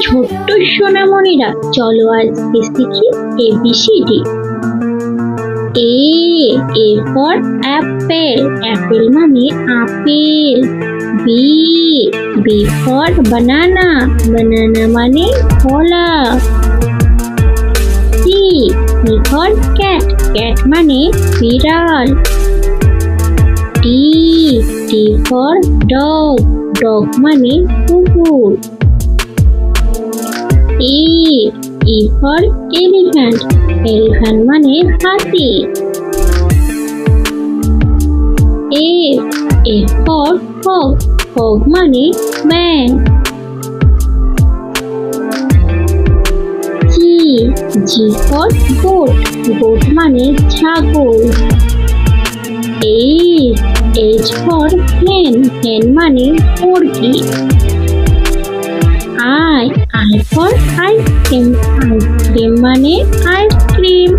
ছোট্ট সোনামণিরা, চলো আজকে শিখি ABCD। A for Apple, Apple মানে আপেল। B ফর বানানা, বানানা মানে কলা। C ফর ক্যাট, ক্যাট মানে বিড়াল। D ফর ডগ, ডগ মানে কুকুর। E for elephant, elephant মানে হাতি। F for frog, frog মানে ব্যাঙ। G for goat, goat মানে ছাগল। H for hen, hen মানে মুরগি। I for ice cream, ice cream মানে ice cream.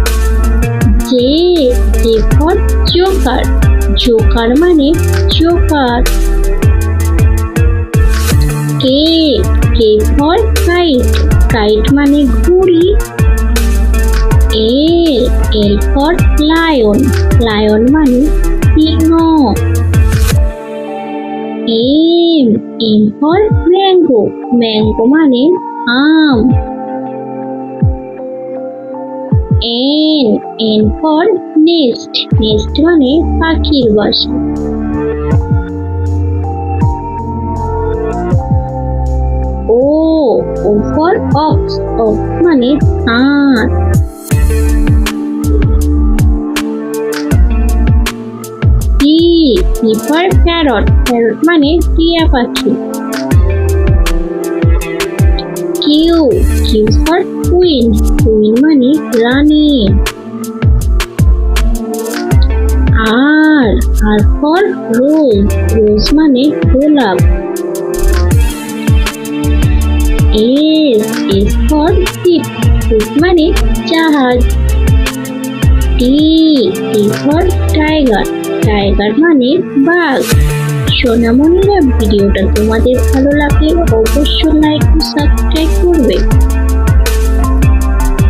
J for joker, joker মানে Joker. K for kite, kite মানে ঘুড়ি। L for lion, lion মানে সিংহ। M for mango, mango মানে আম। N for nest, nest মানে পাখির বাসা। O for ox, ox মানে ষাঁড়। P for parrot, parrot মানে টিয়া পাখি। Q for queen, queen মানে রানী। R for rose, rose মানে গোলাপ। S for ship, ship মানে জাহাজ। T for tiger, tiger মানে বাঘ। সোনামণিরা, ভিডিওটা তোমাদের ভালো লাগলে অবশ্যই লাইক ও সাবস্ক্রাইব করবে।